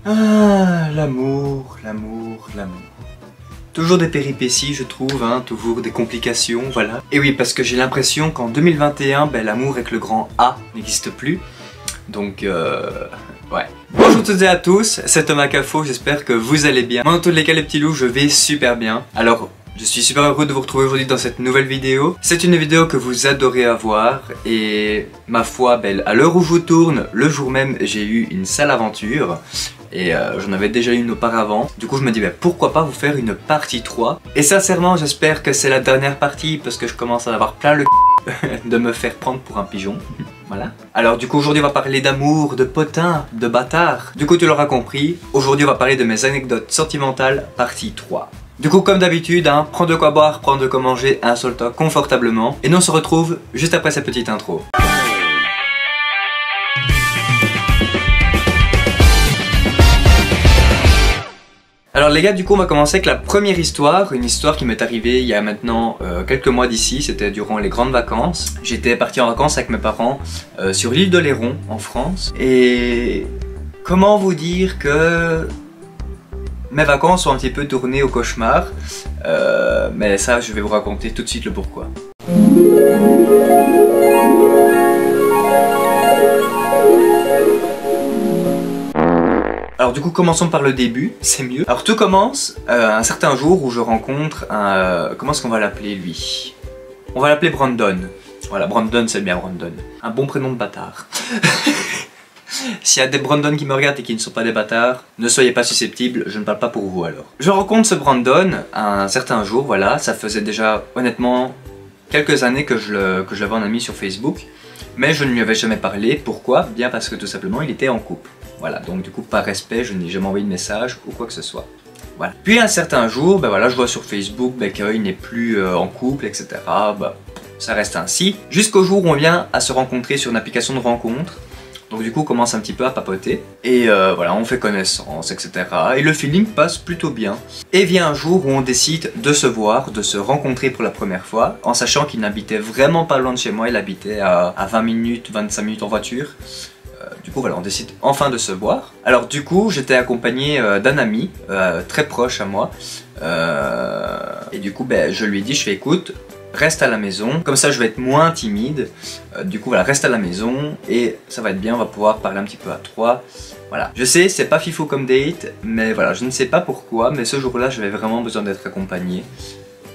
Ah, l'amour, l'amour, l'amour. Toujours des péripéties, je trouve, hein, toujours des complications, voilà. Et oui, parce que j'ai l'impression qu'en 2021, ben, l'amour avec le grand A n'existe plus. Donc, ouais. Bonjour à toutes et à tous, c'est Thomas Cafo, j'espère que vous allez bien. Moi, dans tous les cas, les petits loups, je vais super bien. Alors, je suis super heureux de vous retrouver aujourd'hui dans cette nouvelle vidéo. C'est une vidéo que vous adorez avoir et ma foi, belle, à l'heure où je vous tourne, le jour même, j'ai eu une sale aventure. Et j'en avais déjà une auparavant. Du coup je me dis bah, pourquoi pas vous faire une partie 3. Et sincèrement j'espère que c'est la dernière partie parce que je commence à avoir plein le de me faire prendre pour un pigeon. Voilà. Alors du coup aujourd'hui on va parler d'amour, de potin, de bâtard. Du coup tu l'auras compris, aujourd'hui on va parler de mes anecdotes sentimentales partie 3. Du coup comme d'habitude, hein, prends de quoi boire, prends de quoi manger, installe-toi confortablement. Et nous on se retrouve juste après cette petite intro. Alors les gars, du coup on va commencer avec la première histoire, une histoire qui m'est arrivée il y a maintenant quelques mois d'ici, c'était durant les grandes vacances. J'étais parti en vacances avec mes parents sur l'île d'Oléron en France. Et comment vous dire que mes vacances sont un petit peu tournées au cauchemar, mais ça je vais vous raconter tout de suite le pourquoi. Alors du coup commençons par le début, c'est mieux. Alors tout commence un certain jour où je rencontre un... comment est-ce qu'on va l'appeler lui? On va l'appeler Brandon. Voilà, Brandon c'est bien Brandon. Un bon prénom de bâtard. S'il y a des Brandon qui me regardent et qui ne sont pas des bâtards, ne soyez pas susceptibles, je ne parle pas pour vous alors. Je rencontre ce Brandon un certain jour, voilà, ça faisait déjà honnêtement quelques années que je l'avais en ami sur Facebook. Mais je ne lui avais jamais parlé, pourquoi? Bien parce que tout simplement il était en couple. Voilà, donc du coup par respect je n'ai jamais envoyé de message ou quoi que ce soit. Voilà. Puis un certain jour, ben voilà, je vois sur Facebook ben, qu'il n'est plus en couple, etc. Ben, ça reste ainsi. Jusqu'au jour où on vient à se rencontrer sur une application de rencontre. Donc du coup on commence un petit peu à papoter. Et voilà, on fait connaissance, etc. Et le feeling passe plutôt bien. Et vient un jour où on décide de se voir, de se rencontrer pour la première fois. En sachant qu'il n'habitait vraiment pas loin de chez moi, il habitait à 20 minutes, 25 minutes en voiture. Du coup voilà, on décide enfin de se voir. Alors du coup j'étais accompagné d'un ami très proche à moi. Et du coup ben, je lui ai dit, je fais écoute, reste à la maison, comme ça je vais être moins timide. Du coup voilà, reste à la maison et ça va être bien, on va pouvoir parler un petit peu à trois. Voilà, je sais c'est pas fifou comme date, mais voilà, je ne sais pas pourquoi, mais ce jour-là j'avais vraiment besoin d'être accompagné.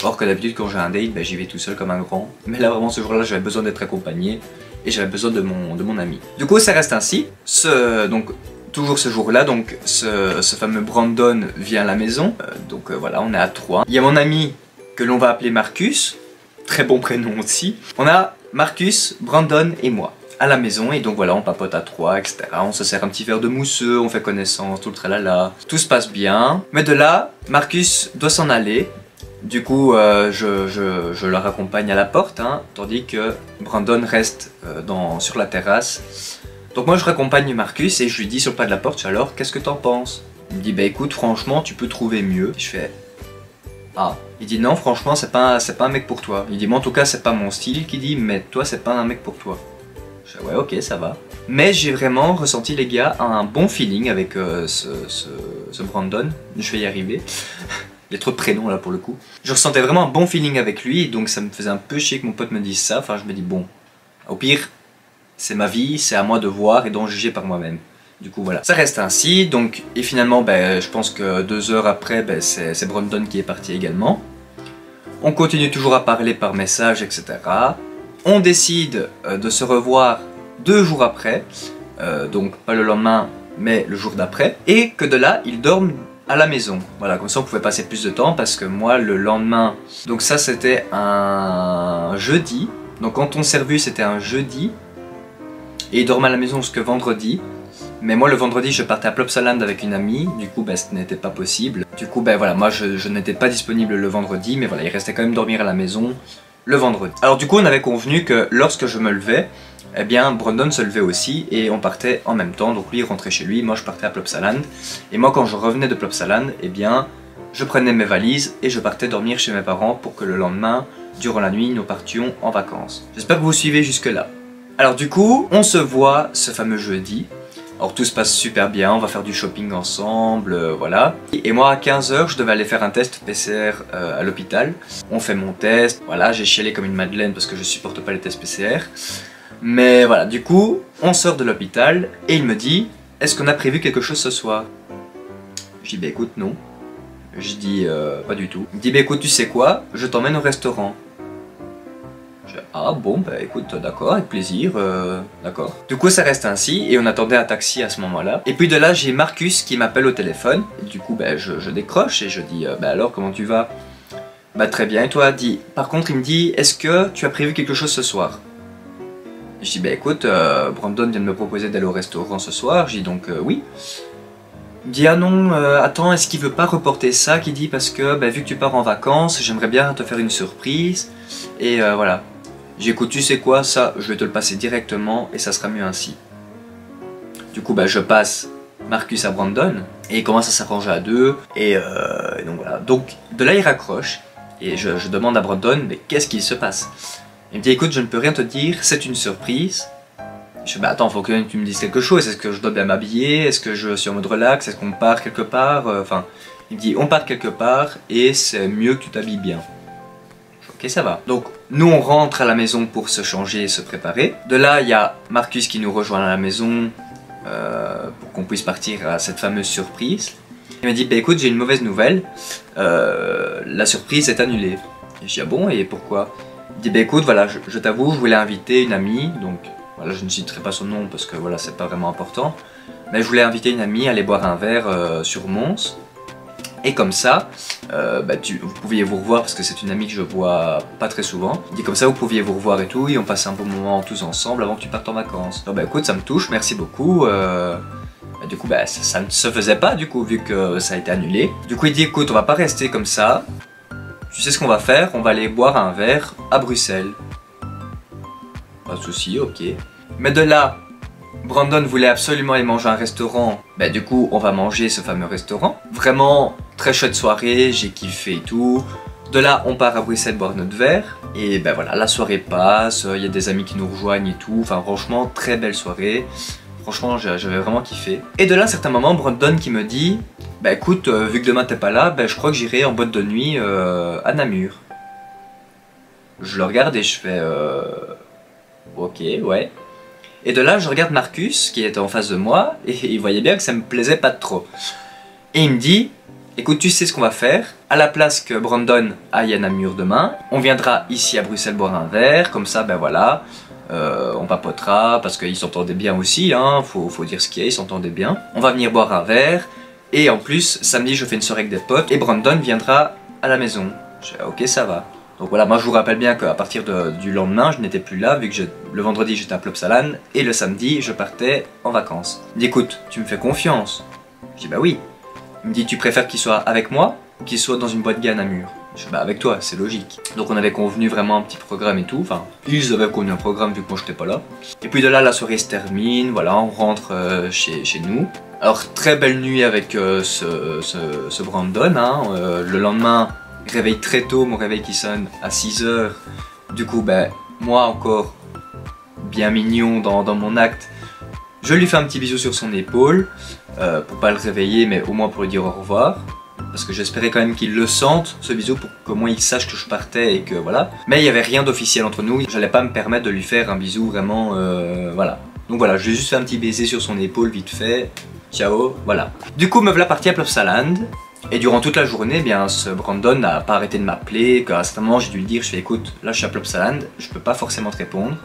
Or que d'habitude quand j'ai un date, ben, j'y vais tout seul comme un grand. Mais là vraiment ce jour-là j'avais besoin d'être accompagné. Et j'avais besoin de mon ami. Du coup ça reste ainsi. Donc toujours ce jour-là, donc ce fameux Brandon vient à la maison. Voilà, on est à 3. Il y a mon ami que l'on va appeler Marcus. Très bon prénom aussi. On a Marcus, Brandon et moi à la maison. Et donc voilà, on papote à 3, etc. On se sert un petit verre de mousseux, on fait connaissance, tout le tralala. Tout se passe bien. Mais de là, Marcus doit s'en aller. Du coup, je la raccompagne à la porte, hein, tandis que Brandon reste sur la terrasse. Donc moi je raccompagne Marcus et je lui dis sur le pas de la porte, alors qu'est-ce que t'en penses? Il me dit bah écoute franchement tu peux trouver mieux. Je fais ah. Il dit non franchement c'est pas un mec pour toi. Il dit moi en tout cas c'est pas mon style qui dit mais toi c'est pas un mec pour toi. Je fais ouais ok ça va. Mais j'ai vraiment ressenti les gars un bon feeling avec ce Brandon. Je vais y arriver. Il y a trop de prénoms là pour le coup. Je ressentais vraiment un bon feeling avec lui, donc ça me faisait un peu chier que mon pote me dise ça. Enfin je me dis bon, au pire, c'est ma vie, c'est à moi de voir et d'en juger par moi-même. Du coup voilà, ça reste ainsi, donc et finalement ben, je pense que 2 heures après, ben, c'est Brandon qui est parti également. On continue toujours à parler par message, etc. On décide de se revoir 2 jours après, donc pas le lendemain, mais le jour d'après. Et que de là, ils dorment à la maison, voilà, comme ça on pouvait passer plus de temps parce que moi le lendemain, donc ça c'était un jeudi, donc quand on s'est revu c'était un jeudi et il dormait à la maison jusque vendredi, mais moi le vendredi je partais à Plopsaland avec une amie, du coup ben, ce n'était pas possible, du coup ben voilà, moi je n'étais pas disponible le vendredi, mais voilà il restait quand même dormir à la maison le vendredi. Alors du coup on avait convenu que lorsque je me levais, eh bien Brandon se levait aussi et on partait en même temps, donc lui il rentrait chez lui, moi je partais à Plopsaland. Et moi quand je revenais de Plopsaland, eh bien je prenais mes valises et je partais dormir chez mes parents pour que le lendemain, durant la nuit, nous partions en vacances. J'espère que vous suivez jusque là. Alors du coup, on se voit ce fameux jeudi, Alors tout se passe super bien, on va faire du shopping ensemble, voilà. Et moi à 15 h, je devais aller faire un test PCR à l'hôpital. On fait mon test, voilà, j'ai chialé comme une madeleine parce que je supporte pas les tests PCR. Mais voilà, du coup, on sort de l'hôpital et il me dit « Est-ce qu'on a prévu quelque chose ce soir ?» Je dis « Bah écoute, non. » Je dis « Pas du tout. » Il me dit « Bah écoute, tu sais quoi, je t'emmène au restaurant. » Je dis « Ah bon, bah écoute, d'accord, avec plaisir, d'accord. » Du coup, ça reste ainsi et on attendait un taxi à ce moment-là. Et puis de là, j'ai Marcus qui m'appelle au téléphone. Et du coup, bah, je décroche et je dis « Bah alors, comment tu vas ?» Bah très bien, et toi, dit. Par contre, il me dit « Est-ce que tu as prévu quelque chose ce soir ?» Je dis bah écoute, Brandon vient de me proposer d'aller au restaurant ce soir. Je dis donc oui. Il me dit ah non, attends, est-ce qu'il veut pas reporter ça? Qui dit parce que bah, vu que tu pars en vacances, j'aimerais bien te faire une surprise. Et voilà. J'ai écoute, tu sais quoi, ça je vais te le passer directement et ça sera mieux ainsi. Du coup bah je passe Marcus à Brandon et il commence à s'arranger à deux. Et donc voilà. Donc de là il raccroche et je demande à Brandon mais qu'est-ce qu'il se passe? Il me dit écoute, je ne peux rien te dire, c'est une surprise. Je dis bah attends, faut que tu me dises quelque chose, est-ce que je dois bien m'habiller, est-ce que je suis en mode relax, est-ce qu'on part quelque part, enfin, il me dit on part quelque part et c'est mieux que tu t'habilles bien. Je dis, ok, ça va. Donc nous on rentre à la maison pour se changer et se préparer. De là il y a Marcus qui nous rejoint à la maison pour qu'on puisse partir à cette fameuse surprise. Il me dit bah écoute, j'ai une mauvaise nouvelle, la surprise est annulée. Et je dis ah bon, et pourquoi? Il dit bah écoute, voilà, je t'avoue, je voulais inviter une amie, donc voilà, je ne citerai pas son nom parce que voilà, c'est pas vraiment important, mais je voulais inviter une amie à aller boire un verre sur Mons, et comme ça, bah, vous pouviez vous revoir parce que c'est une amie que je vois pas très souvent. Il dit comme ça, vous pouviez vous revoir et tout, et on passait un bon moment tous ensemble avant que tu partes en vacances. Donc bah écoute, ça me touche, merci beaucoup. Du coup, bah, ça ne se faisait pas du coup, vu que ça a été annulé. Du coup, il dit écoute, on va pas rester comme ça. Tu sais ce qu'on va faire? On va aller boire un verre à Bruxelles. Pas de souci, ok. Mais de là, Brandon voulait absolument aller manger à un restaurant. Bah du coup, on va manger ce fameux restaurant. Vraiment, très chouette soirée, j'ai kiffé et tout. De là, on part à Bruxelles boire notre verre. Et ben voilà, la soirée passe, il y a des amis qui nous rejoignent et tout. Enfin franchement, très belle soirée. Franchement, j'avais vraiment kiffé. Et de là, à certains moments, Brandon qui me dit bah écoute, vu que demain t'es pas là, bah, je crois que j'irai en boîte de nuit à Namur. Je le regarde et je fais ok, ouais. Et de là, je regarde Marcus qui était en face de moi et il voyait bien que ça me plaisait pas trop. Et il me dit écoute, tu sais ce qu'on va faire? À la place que Brandon aille à Namur demain, on viendra ici à Bruxelles boire un verre, comme ça, ben voilà. On papotera parce qu'ils s'entendaient bien aussi, hein, faut dire ce qu'il y a, ils s'entendaient bien. On va venir boire un verre. Et en plus, samedi, je fais une soirée avec des potes et Brandon viendra à la maison. Je dis, ok, ça va. Donc voilà, moi je vous rappelle bien qu'à partir du lendemain, je n'étais plus là, vu que le vendredi j'étais à Plopsaland et le samedi, je partais en vacances. Il dit, écoute, tu me fais confiance? Je dis, bah oui. Il me dit, tu préfères qu'il soit avec moi ou qu'il soit dans une boîte gay à Namur? Je dis, bah avec toi, c'est logique. Donc on avait convenu vraiment un petit programme et tout, enfin, ils avaient convenu un programme vu que moi j'étais pas là. Et puis de là, la soirée se termine, voilà, on rentre chez nous. Alors très belle nuit avec ce Brandon, hein. Le lendemain, réveil très tôt, mon réveil qui sonne à 6 h. Du coup, ben, moi encore, bien mignon dans mon acte, je lui fais un petit bisou sur son épaule, pour pas le réveiller, mais au moins pour lui dire au revoir. Parce que j'espérais quand même qu'il le sente, ce bisou, pour qu'au moins il sache que je partais et que voilà. Mais il n'y avait rien d'officiel entre nous, j'allais pas me permettre de lui faire un bisou vraiment, voilà. Donc voilà, je lui ai juste fait un petit baiser sur son épaule vite fait. Ciao, voilà. Du coup, me voilà parti à Plopsaland. Et durant toute la journée, eh bien, ce Brandon n'a pas arrêté de m'appeler. À un certain moment, j'ai dû lui dire, je fais écoute, là je suis à Plopsaland, je peux pas forcément te répondre.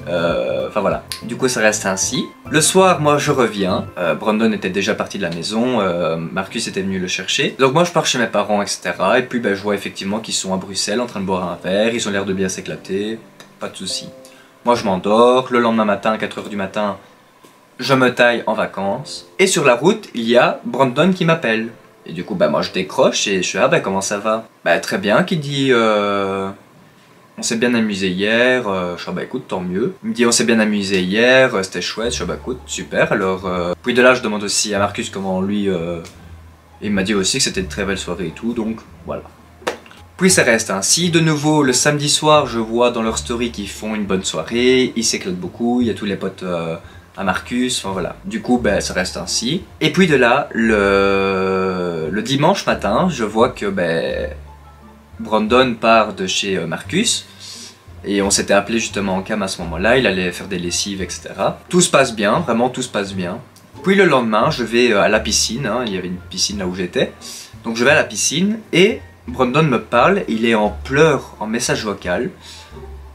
Enfin voilà. Du coup, ça reste ainsi. Le soir, moi je reviens. Brandon était déjà parti de la maison. Marcus était venu le chercher. Donc moi je pars chez mes parents, etc. Et puis ben, je vois effectivement qu'ils sont à Bruxelles en train de boire un verre. Ils ont l'air de bien s'éclater. Pas de soucis. Moi je m'endors. Le lendemain matin, à 4 h du matin, je me taille en vacances. Et sur la route, il y a Brandon qui m'appelle. Et du coup, bah, moi je décroche et je fais ah bah comment ça va? Bah très bien, qui dit on s'est bien amusé hier, je fais bah écoute tant mieux. Il me dit on s'est bien amusé hier, c'était chouette, je fais bah écoute super alors. Puis de là je demande aussi à Marcus comment lui, il m'a dit aussi que c'était une très belle soirée et tout, donc voilà. Puis ça reste ainsi, de nouveau le samedi soir je vois dans leur story qu'ils font une bonne soirée, ils s'éclatent beaucoup, il y a tous les potes à Marcus, enfin voilà. Du coup, ben, ça reste ainsi. Et puis de là, le dimanche matin, je vois que ben, Brandon part de chez Marcus. Et on s'était appelé justement en cam à ce moment-là, il allait faire des lessives, etc. Tout se passe bien, vraiment tout se passe bien. Puis le lendemain, je vais à la piscine, hein, il y avait une piscine là où j'étais. Donc je vais à la piscine et Brandon me parle, il est en pleurs, en message vocal.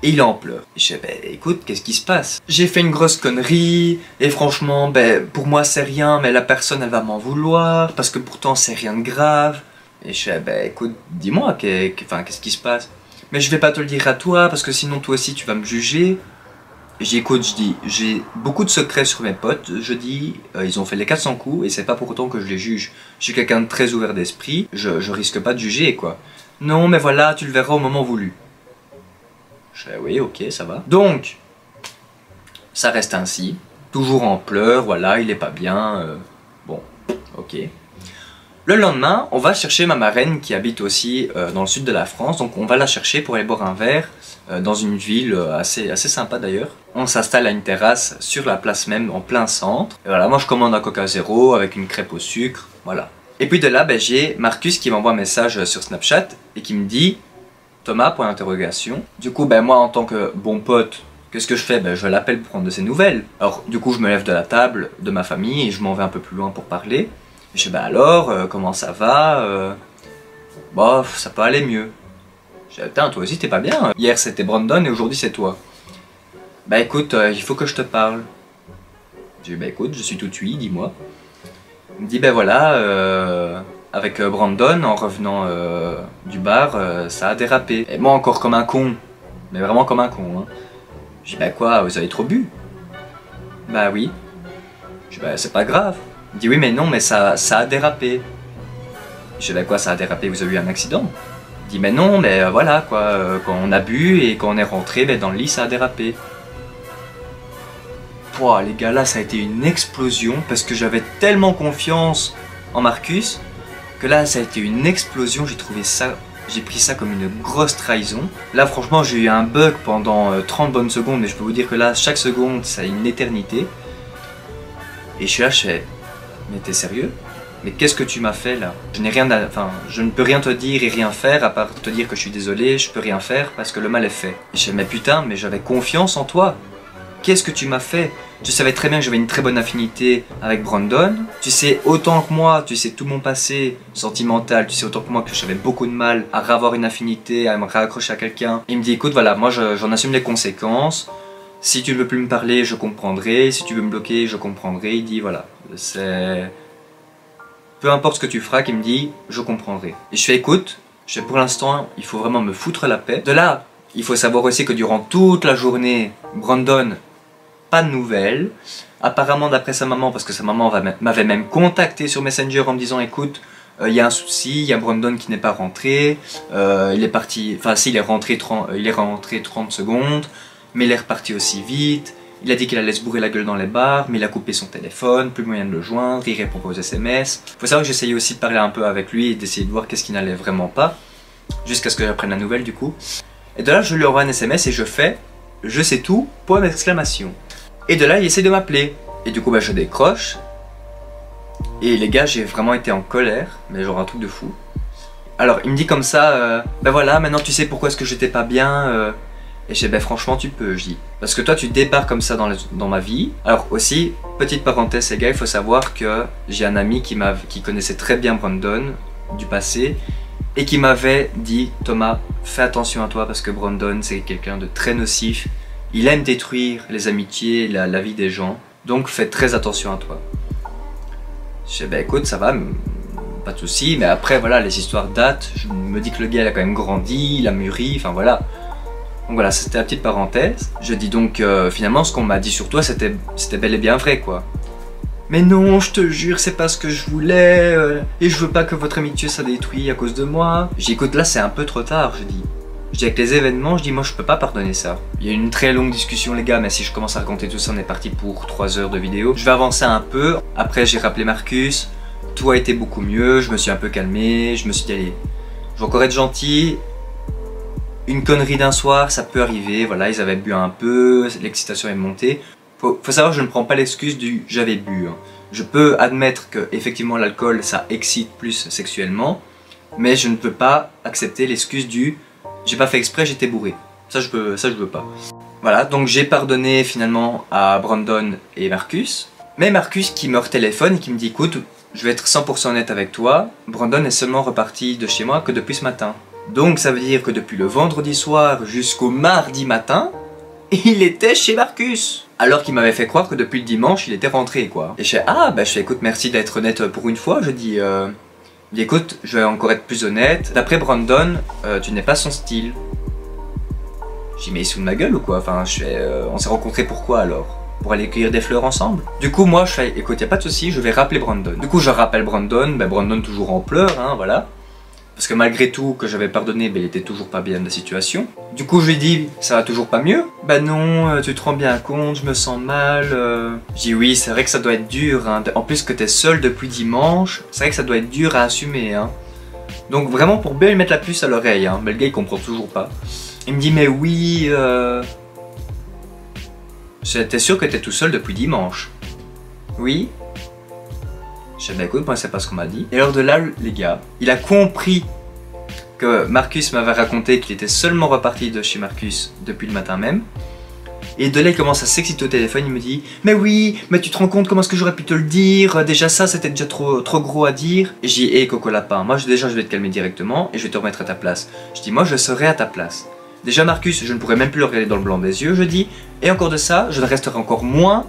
Et il est en pleurs. Et je dis, ben écoute, qu'est-ce qui se passe? J'ai fait une grosse connerie, et franchement, ben pour moi c'est rien, mais la personne elle va m'en vouloir, parce que pourtant c'est rien de grave. Et je dis, ben écoute, dis-moi, qu'est-ce qui se passe? Mais je vais pas te le dire à toi, parce que sinon toi aussi tu vas me juger. Et j'écoute, je dis, j'ai beaucoup de secrets sur mes potes, je dis, ils ont fait les 400 coups, et c'est pas pour autant que je les juge. Je suis quelqu'un de très ouvert d'esprit, je risque pas de juger, quoi. Non, mais voilà, tu le verras au moment voulu. Je fais, oui, ok, ça va. Donc, ça reste ainsi, toujours en pleurs, voilà, il est pas bien, bon, ok. Le lendemain, on va chercher ma marraine qui habite aussi dans le sud de la France, donc on va la chercher pour aller boire un verre dans une ville assez sympa d'ailleurs. On s'installe à une terrasse sur la place même, en plein centre. Et voilà, moi je commande un Coca Zéro avec une crêpe au sucre, voilà. Et puis de là, ben, j'ai Marcus qui m'envoie un message sur Snapchat et qui me dit Thomas, point d'interrogation. Du coup, ben moi en tant que bon pote, qu'est-ce que je fais? Ben je l'appelle pour prendre de ses nouvelles. Alors du coup, je me lève de la table de ma famille et je m'en vais un peu plus loin pour parler. Et je dis, bah alors, comment ça va? Bah, ça peut aller mieux. Je dis, putain, toi aussi t'es pas bien. Hier c'était Brandon et aujourd'hui c'est toi. Bah écoute, il faut que je te parle. Je dis, bah écoute, je suis tout oui, dis-moi. Il me dit, ben voilà, avec Brandon, en revenant du bar, ça a dérapé. Et moi encore comme un con, mais vraiment comme un con. Hein. Je dis, bah quoi, vous avez trop bu? Bah oui. Je dis, bah c'est pas grave. Il dit oui mais non mais ça a dérapé. Je dis bah quoi ça a dérapé, vous avez eu un accident? Il dit mais non mais voilà quoi, quand on a bu et quand on est rentré ben, dans le lit ça a dérapé. Pouah les gars là ça a été une explosion parce que j'avais tellement confiance en Marcus que là ça a été une explosion, j'ai trouvé ça, j'ai pris ça comme une grosse trahison. Là franchement j'ai eu un bug pendant 30 bonnes secondes mais je peux vous dire que là chaque seconde ça a une éternité. Et je suis là, je fais mais t'es sérieux? Mais qu'est-ce que tu m'as fait là? Je n'ai rien à... Enfin, je ne peux rien te dire et rien faire à part te dire que je suis désolé, je peux rien faire parce que le mal est fait. Et je fais, mais putain, mais j'avais confiance en toi. Qu'est-ce que tu m'as fait? Je savais très bien que j'avais une très bonne affinité avec Brandon. Tu sais autant que moi, tu sais tout mon passé sentimental, tu sais autant que moi que j'avais beaucoup de mal à avoir une affinité, à me raccrocher à quelqu'un. Il me dit, écoute, voilà, moi j'en assume les conséquences. Si tu ne veux plus me parler, je comprendrai. Si tu veux me bloquer, je comprendrai. Il dit, voilà, c'est... Peu importe ce que tu feras, qu'il me dit, je comprendrai. Et je fais, écoute, pour l'instant, il faut vraiment me foutre la paix. De là, il faut savoir aussi que durant toute la journée, Brandon, pas de nouvelles. Apparemment, d'après sa maman, parce que sa maman m'avait même contacté sur Messenger en me disant, écoute, il y a un souci, il y a Brandon qui n'est pas rentré. Il est parti, enfin si, il est rentré 30 secondes, mais il est reparti aussi vite. Il a dit qu'il allait se bourrer la gueule dans les bars, mais il a coupé son téléphone, plus moyen de le joindre, il répond aux SMS. Faut savoir que j'essayais aussi de parler un peu avec lui et d'essayer de voir qu'est-ce qui n'allait vraiment pas, jusqu'à ce que j'apprenne la nouvelle du coup. Et de là, je lui envoie un SMS et je fais « Je sais tout, point d'exclamation ». Et de là, il essaie de m'appeler. Et du coup, bah, je décroche. Et les gars, j'ai vraiment été en colère, mais genre un truc de fou. Alors, il me dit comme ça « Ben voilà, maintenant tu sais pourquoi est-ce que j'étais pas bien Et je dis, ben franchement tu peux, je dis. Parce que toi tu débarques comme ça dans ma vie. Alors aussi, petite parenthèse les gars, il faut savoir que j'ai un ami qui connaissait très bien Brandon du passé et qui m'avait dit, Thomas, fais attention à toi parce que Brandon c'est quelqu'un de très nocif. Il aime détruire les amitiés, la vie des gens. Donc fais très attention à toi. Je dis, ben écoute, ça va, pas de soucis. Mais après voilà, les histoires datent. Je me dis que le gars il a quand même grandi, il a mûri, enfin voilà. Donc voilà, c'était la petite parenthèse. Je dis donc, finalement, ce qu'on m'a dit sur toi, c'était bel et bien vrai, quoi. Mais non, je te jure, c'est pas ce que je voulais, et je veux pas que votre amitié soit détruite à cause de moi. J'écoute, là, c'est un peu trop tard, je dis. Je dis, avec les événements, je dis, moi, je peux pas pardonner ça. Il y a eu une très longue discussion, les gars, mais si je commence à raconter tout ça, on est parti pour 3 heures de vidéo. Je vais avancer un peu. Après, j'ai rappelé Marcus. Tout a été beaucoup mieux, je me suis un peu calmé, je me suis dit, allez, je vais encore être gentil. Une connerie d'un soir, ça peut arriver, voilà, ils avaient bu un peu, l'excitation est montée. Faut savoir, je ne prends pas l'excuse du j'avais bu. Hein. Je peux admettre que effectivement l'alcool ça excite plus sexuellement, mais je ne peux pas accepter l'excuse du j'ai pas fait exprès, j'étais bourré. Ça je veux pas. Voilà, donc j'ai pardonné finalement à Brandon et Marcus. Mais Marcus qui me retéléphone et qui me dit écoute, je vais être 100% honnête avec toi, Brandon est seulement reparti de chez moi que depuis ce matin. Donc ça veut dire que depuis le vendredi soir jusqu'au mardi matin, il était chez Marcus. Alors qu'il m'avait fait croire que depuis le dimanche, il était rentré quoi. Et je fais ah bah je fais écoute merci d'être honnête pour une fois, je dis écoute, je vais encore être plus honnête, d'après Brandon, tu n'es pas son style. J'ai mis sous de ma gueule ou quoi, enfin je fais on s'est rencontrés pourquoi alors? Pour aller cueillir des fleurs ensemble. Du coup moi je fais écoute y a pas de souci, je vais rappeler Brandon. Du coup je rappelle Brandon, ben Brandon toujours en pleurs hein, voilà. Parce que malgré tout que j'avais pardonné, ben il était toujours pas bien de la situation. Du coup je lui dis ça va toujours pas mieux? Bah non, tu te rends bien compte, je me sens mal. Je dis oui c'est vrai que ça doit être dur hein. En plus que t'es seul depuis dimanche, c'est vrai que ça doit être dur à assumer hein. Donc vraiment pour bien lui mettre la puce à l'oreille hein, mais le gars il comprend toujours pas. Il me dit mais oui t'es sûr que t'es tout seul depuis dimanche? Oui. Je dis bah écoute moi c'est pas ce qu'on m'a dit. Et alors de là les gars, il a compris que Marcus m'avait raconté qu'il était seulement reparti de chez Marcus depuis le matin même. Et de là il commence à s'exciter au téléphone, il me dit mais oui, mais tu te rends compte comment est-ce que j'aurais pu te le dire? Déjà ça c'était déjà trop gros à dire. Et j'ai dit hé Coco Lapin, moi déjà je vais te calmer directement et je vais te remettre à ta place. Je dis moi je serai à ta place. Déjà Marcus, je ne pourrais même plus le regarder dans le blanc des yeux, je dis. Et encore de ça, je ne resterai encore moins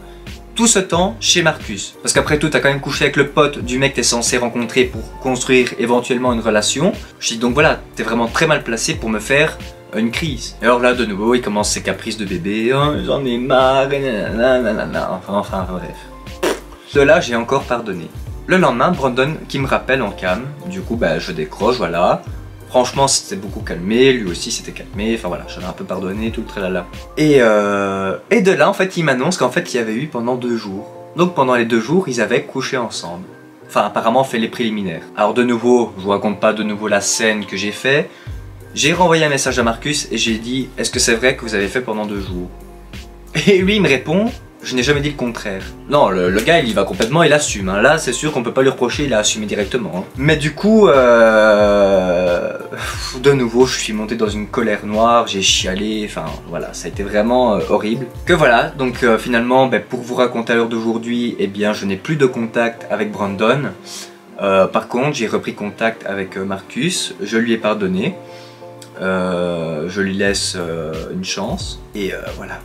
tout ce temps chez Marcus. Parce qu'après tout, t'as quand même couché avec le pote du mec que t'es censé rencontrer pour construire éventuellement une relation. Je dis donc voilà, t'es vraiment très mal placé pour me faire une crise. Et alors là, de nouveau, il commence ses caprices de bébé. Oh, j'en ai marre, nanana. Enfin, bref. De là, j'ai encore pardonné. Le lendemain, Brandon qui me rappelle en cam. Du coup, bah, je décroche, voilà. Franchement, c'était beaucoup calmé, lui aussi s'était calmé, enfin voilà, j'avais un peu pardonné, tout le tralala. Et de là, en fait, il m'annonce qu'en fait, il y avait eu pendant 2 jours. Donc pendant les 2 jours, ils avaient couché ensemble. Enfin, apparemment, fait les préliminaires. Alors de nouveau, je vous raconte pas de nouveau la scène que j'ai fait. J'ai renvoyé un message à Marcus et j'ai dit, est-ce que c'est vrai que vous avez fait pendant 2 jours? Et lui, il me répond, je n'ai jamais dit le contraire. Non, le gars, il y va complètement, il assume. Hein. Là, c'est sûr qu'on peut pas lui reprocher, il a assumé directement. Hein. Mais du coup, de nouveau, je suis monté dans une colère noire, j'ai chialé, enfin voilà, ça a été vraiment horrible. Que voilà, donc finalement, ben, pour vous raconter à l'heure d'aujourd'hui, eh bien, je n'ai plus de contact avec Brandon. Par contre, j'ai repris contact avec Marcus, je lui ai pardonné. Je lui laisse une chance, et voilà.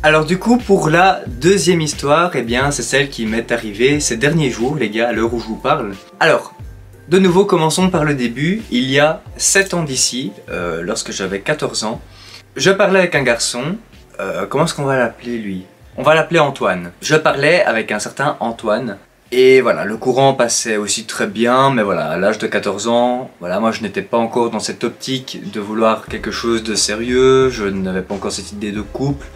Alors du coup pour la deuxième histoire, eh bien c'est celle qui m'est arrivée ces derniers jours les gars, à l'heure où je vous parle. Alors, de nouveau commençons par le début, il y a 7 ans d'ici, lorsque j'avais 14 ans, je parlais avec un garçon, comment est-ce qu'on va l'appeler lui? On va l'appeler Antoine. Je parlais avec un certain Antoine. Et voilà, le courant passait aussi très bien, mais voilà, à l'âge de 14 ans, voilà, moi je n'étais pas encore dans cette optique de vouloir quelque chose de sérieux, je n'avais pas encore cette idée de couple.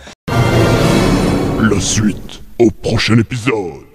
La suite au prochain épisode.